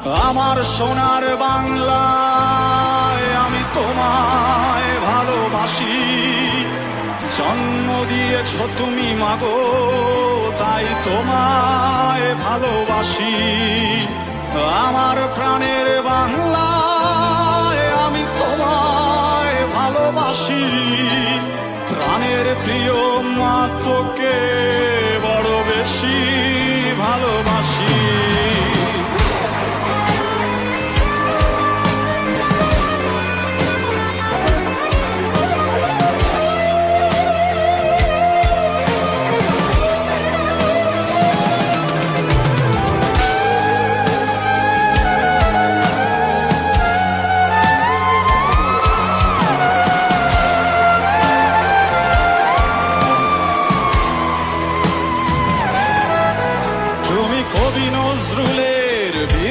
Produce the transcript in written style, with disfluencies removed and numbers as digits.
আমার সোনার বাংলায় আমি তোমায় ভালোবাসি। জন্ম দিয়েছ তুমি মাগো, তাই তোমায় ভালোবাসি। আমার প্রাণের বাংলায় আমি তোমায় ভালোবাসি। প্রাণের প্রিয় মা তোকে